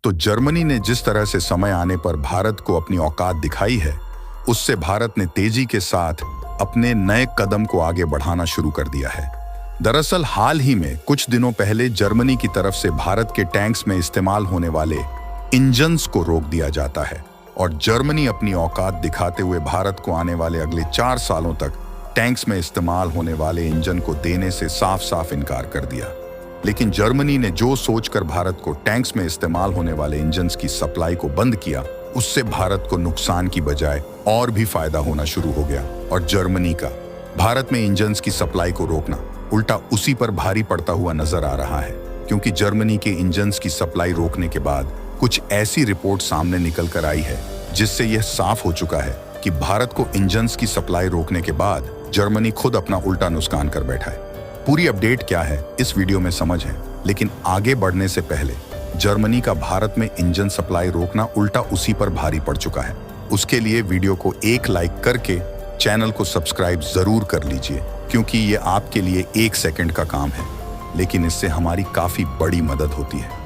तो जर्मनी ने जिस तरह से समय आने पर भारत को अपनी औकात दिखाई है, उससे भारत ने तेजी के साथ अपने नए कदम को आगे बढ़ाना शुरू कर दिया है। दरअसल हाल ही में कुछ दिनों पहले जर्मनी की तरफ से भारत के टैंक्स में इस्तेमाल होने वाले इंजन्स को रोक दिया जाता है और जर्मनी अपनी औकात दिखाते हुए भारत को आने वाले अगले 4 सालों तक टैंक्स में इस्तेमाल होने वाले इंजन को देने से साफ साफ इनकार कर दिया। लेकिन जर्मनी ने जो सोचकर भारत को टैंक्स में इस्तेमाल होने वाले इंजन्स की सप्लाई को बंद किया, उससे भारत को नुकसान की बजाय और भी फायदा होना शुरू हो गया और जर्मनी का भारत में इंजन्स की सप्लाई को रोकना उल्टा उसी पर भारी पड़ता हुआ नजर आ रहा है, क्योंकि जर्मनी के इंजन्स की सप्लाई रोकने के बाद कुछ ऐसी रिपोर्ट सामने निकल कर आई है जिससे यह साफ हो चुका है कि भारत को इंजन्स की सप्लाई रोकने के बाद जर्मनी खुद अपना उल्टा नुकसान कर बैठा है। पूरी अपडेट क्या है इस वीडियो में समझ है, लेकिन आगे बढ़ने से पहले जर्मनी का भारत में इंजन सप्लाई रोकना उल्टा उसी पर भारी पड़ चुका है। उसके लिए वीडियो को एक लाइक करके चैनल को सब्सक्राइब जरूर कर लीजिए, क्योंकि ये आपके लिए 1 सेकंड का काम है, लेकिन इससे हमारी काफी बड़ी मदद होती है।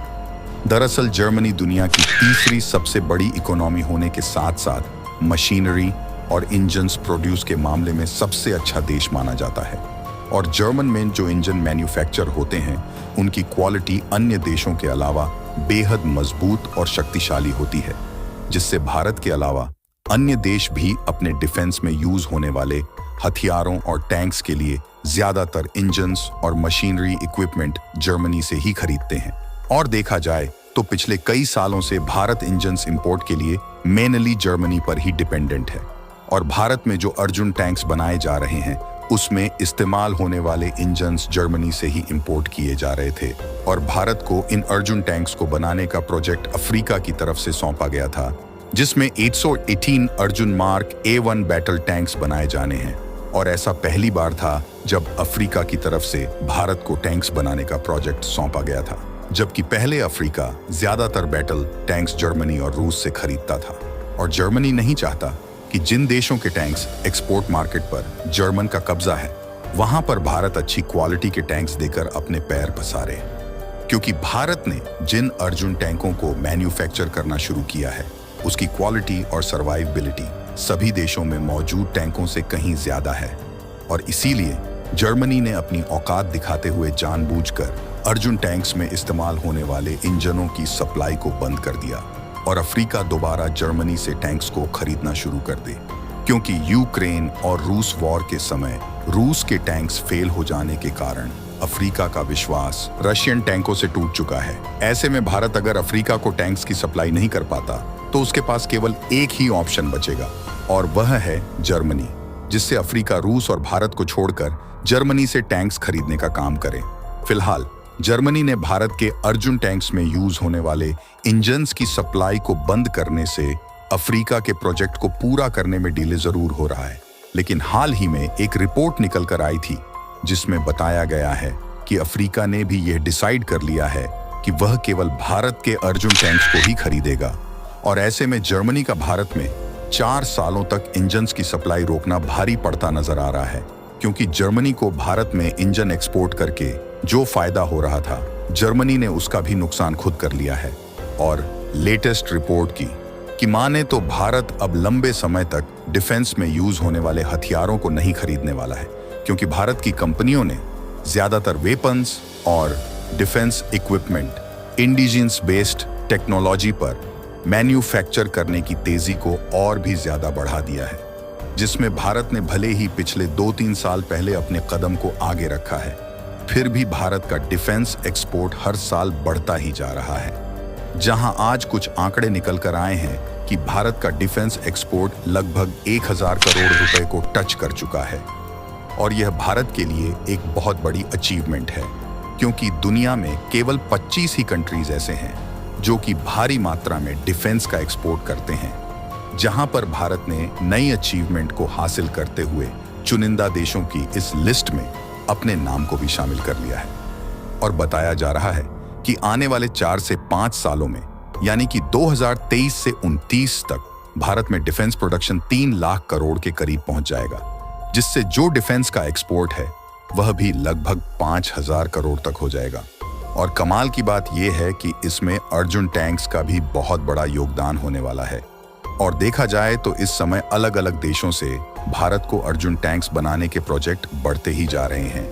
दरअसल जर्मनी दुनिया की तीसरी सबसे बड़ी इकोनॉमी होने के साथ साथ मशीनरी और इंजन्स प्रोड्यूस के मामले में सबसे अच्छा देश माना जाता है और जर्मन में जो इंजन मैन्युफैक्चर होते हैं उनकी क्वालिटी अन्य देशों के अलावा बेहद मजबूत और शक्तिशाली होती है, जिससे भारत के अलावा अन्य देश भी अपने डिफेंस में यूज होने वाले हथियारों और टैंक्स के लिए ज्यादातर इंजन्स और मशीनरी इक्विपमेंट जर्मनी से ही खरीदते हैं। और देखा जाए तो पिछले कई सालों से भारत इंजन्स इंपोर्ट के लिए मेनली जर्मनी पर ही डिपेंडेंट है और भारत में जो अर्जुन टैंक्स बनाए जा रहे हैं उसमें इस्तेमाल होने वाले इंजन्स जर्मनी से ही इंपोर्ट किए जा रहे थे और भारत को इन अर्जुन टैंक्स को बनाने का प्रोजेक्ट अफ्रीका की तरफ से सौंपा गया था, जिसमें 818 Arjun mark A1 battle tanks बनाए जाने हैं। और ऐसा पहली बार था जब अफ्रीका की तरफ से भारत को टैंक्स बनाने का प्रोजेक्ट सौंपा गया था, जबकि पहले अफ्रीका ज्यादातर बैटल टैंक्स जर्मनी और रूस से खरीदता था और जर्मनी नहीं चाहता कि जिन देशों के टैंक्स एक्सपोर्ट मार्केट पर जर्मन का कब्जा है वहां पर भारत अच्छी क्वालिटी के टैंक्स देकर अपने पैर पसारे, क्योंकि भारत ने जिन अर्जुन टैंकों को मैन्युफैक्चर करना शुरू किया है उसकी क्वालिटी और सर्वाइवेबिलिटी सभी देशों में मौजूद टैंकों से कहीं ज्यादा है और इसीलिए जर्मनी ने अपनी औकात दिखाते हुए जानबूझकर अर्जुन टैंक्स में इस्तेमाल होने वाले इंजनों की सप्लाई को बंद कर दिया और अफ्रीका दोबारा जर्मनी से टैंक्स को खरीदना शुरू कर दे, क्योंकि यूक्रेन और रूस वॉर के समय रूस के टैंक्स फेल हो जाने के कारण अफ्रीका का विश्वास रशियन टैंकों से टूट चुका है। ऐसे में भारत अगर अफ्रीका को टैंक्स की सप्लाई नहीं कर पाता तो उसके पास केवल एक ही ऑप्शन बचेगा और वह है जर्मनी, जिससे अफ्रीका रूस और भारत को छोड़कर जर्मनी से टैंक्स खरीदने का काम करे। फिलहाल जर्मनी ने भारत के अर्जुन टैंक्स में यूज होने वाले इंजन्स की सप्लाई को बंद करने से अफ्रीका के प्रोजेक्ट को पूरा करने में डिले जरूर हो रहा है, लेकिन हाल ही में एक रिपोर्ट निकल कर आई थी जिसमें बताया गया है कि अफ्रीका ने भी यह डिसाइड कर लिया है कि वह केवल भारत के अर्जुन टैंक्स को ही खरीदेगा और ऐसे में जर्मनी का भारत में 4 सालों तक इंजन्स की सप्लाई रोकना भारी पड़ता नजर आ रहा है, क्योंकि जर्मनी को भारत में इंजन एक्सपोर्ट करके जो फायदा हो रहा था जर्मनी ने उसका भी नुकसान खुद कर लिया है। और लेटेस्ट रिपोर्ट की माने तो भारत अब लंबे समय तक डिफेंस में यूज होने वाले हथियारों को नहीं खरीदने वाला है, क्योंकि भारत की कंपनियों ने ज्यादातर वेपन्स और डिफेंस इक्विपमेंट इंडिजिन्स बेस्ड टेक्नोलॉजी पर मैन्युफैक्चर करने की तेजी को और भी ज्यादा बढ़ा दिया है, जिसमें भारत ने भले ही पिछले 2-3 साल पहले अपने कदम को आगे रखा है, फिर भी भारत का डिफेंस एक्सपोर्ट हर साल बढ़ता ही जा रहा है। जहां आज कुछ आंकड़े निकल कर आए हैं कि भारत का डिफेंस एक्सपोर्ट लगभग 1000 करोड़ रुपए को टच कर चुका है और यह भारत के लिए एक बहुत बड़ी अचीवमेंट है, क्योंकि दुनिया में केवल 25 ही कंट्रीज ऐसे हैं जो कि भारी मात्रा में डिफेंस का एक्सपोर्ट करते हैं, जहां पर भारत ने नई अचीवमेंट को हासिल करते हुए चुनिंदा देशों की इस लिस्ट में अपने नाम को भी शामिल कर लिया है। और बताया जा रहा है कि आने वाले 4 से 5 सालों में, यानी कि 2023 से 29 तक भारत में डिफेंस प्रोडक्शन 3 लाख करोड़ के करीब पहुंच जाएगा, जिससे जो डिफेंस का एक्सपोर्ट है वह भी लगभग 5000 करोड़ तक हो जाएगा। और कमाल की बात यह है कि इसमें अर्जुन टैंक्स का भी बहुत बड़ा योगदान होने वाला है। और देखा जाए तो इस समय अलग अलग देशों से भारत को अर्जुन टैंक्स बनाने के प्रोजेक्ट बढ़ते ही जा रहे हैं।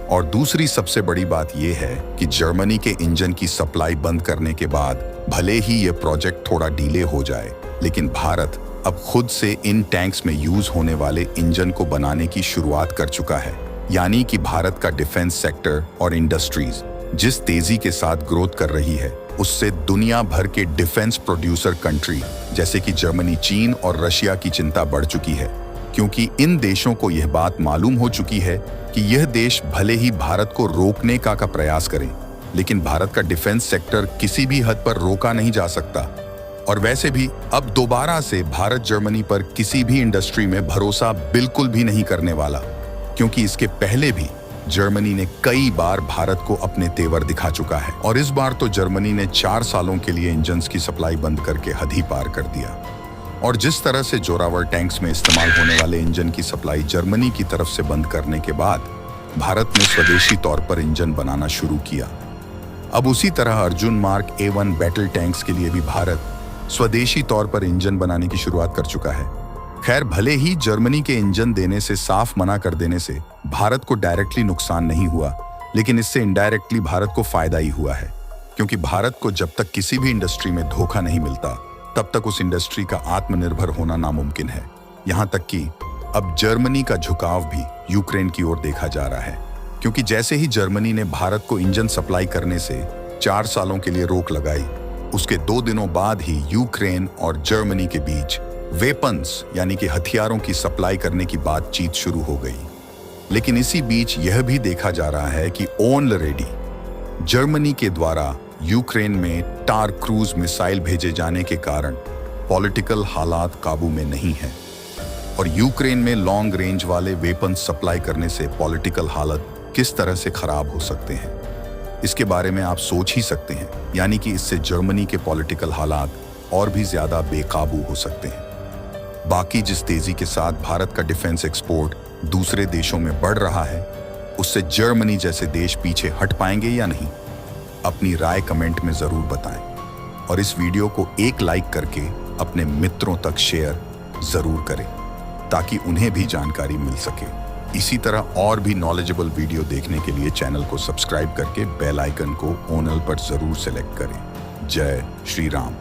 और दूसरी सबसे बड़ी बात यह है कि जर्मनी के इंजन की सप्लाई बंद करने के बाद भले ही ये प्रोजेक्ट थोड़ा डिले हो जाए, लेकिन भारत अब खुद से इन टैंक्स में यूज होने वाले इंजन को बनाने की शुरुआत कर चुका है। यानी कि भारत का डिफेंस सेक्टर और इंडस्ट्रीज जिस तेजी के साथ ग्रोथ कर रही है, उससे दुनिया भर के डिफेंस प्रोड्यूसर कंट्री जैसे कि जर्मनी, चीन और रशिया की चिंता बढ़ चुकी है, क्योंकि इन देशों को यह बात मालूम हो चुकी है कि यह देश भले ही भारत को रोकने का प्रयास करें, लेकिन भारत का डिफेंस सेक्टर किसी भी हद पर रोका नहीं जा सकता। और वैसे भी अब दोबारा से भारत जर्मनी पर किसी भी इंडस्ट्री में भरोसा बिल्कुल भी नहीं करने वाला, क्योंकि इसके पहले भी जर्मनी ने कई बार भारत को अपने तेवर दिखा चुका है। और इस बार तो जर्मनी ने 4 सालों के लिए इंजन्स की सप्लाई बंद करके हद ही पार कर दिया। और जिस तरह से जोरावर टैंक्स में इस्तेमाल होने वाले इंजन की सप्लाई जर्मनी की तरफ से बंद करने के बाद भारत ने स्वदेशी तौर पर इंजन बनाना शुरू किया। अब उसी तरह Arjun mark A1 battle tanks के लिए भी भारत स्वदेशी तौर पर इंजन बनाने की शुरुआत कर चुका है। खैर, भले ही जर्मनी के इंजन देने से साफ मना कर देने से भारत को डायरेक्टली नुकसान नहीं हुआ, लेकिन इससे इनडायरेक्टली भारत को फायदा ही हुआ है, क्योंकि भारत को जब तक किसी भी इंडस्ट्री में धोखा नहीं मिलता, तब तक उस इंडस्ट्री का आत्मनिर्भर होना नामुमकिन है। यहाँ तक कि अब जर्मनी का झुकाव भी यूक्रेन की ओर देखा जा रहा है, क्योंकि जैसे ही जर्मनी ने भारत को इंजन सप्लाई करने से 4 सालों के लिए रोक लगाई, उसके 2 दिनों बाद ही यूक्रेन और जर्मनी के बीच वेपन्स यानी कि हथियारों की सप्लाई करने की बातचीत शुरू हो गई। लेकिन इसी बीच यह भी देखा जा रहा है कि ऑलरेडी जर्मनी के द्वारा यूक्रेन में टार क्रूज मिसाइल भेजे जाने के कारण पॉलिटिकल हालात काबू में नहीं है, और यूक्रेन में लॉन्ग रेंज वाले वेपन सप्लाई करने से पॉलिटिकल हालत किस तरह से खराब हो सकते हैं, इसके बारे में आप सोच ही सकते हैं। यानी कि इससे जर्मनी के पॉलिटिकल हालात और भी ज्यादा बेकाबू हो सकते हैं। बाकी जिस तेजी के साथ भारत का डिफेंस एक्सपोर्ट दूसरे देशों में बढ़ रहा है, उससे जर्मनी जैसे देश पीछे हट पाएंगे या नहीं, अपनी राय कमेंट में जरूर बताएं। और इस वीडियो को एक लाइक करके अपने मित्रों तक शेयर जरूर करें, ताकि उन्हें भी जानकारी मिल सके। इसी तरह और भी नॉलेजेबल वीडियो देखने के लिए चैनल को सब्सक्राइब करके बेल आइकन को ऑल पर जरूर सेलेक्ट करें। जय श्री राम।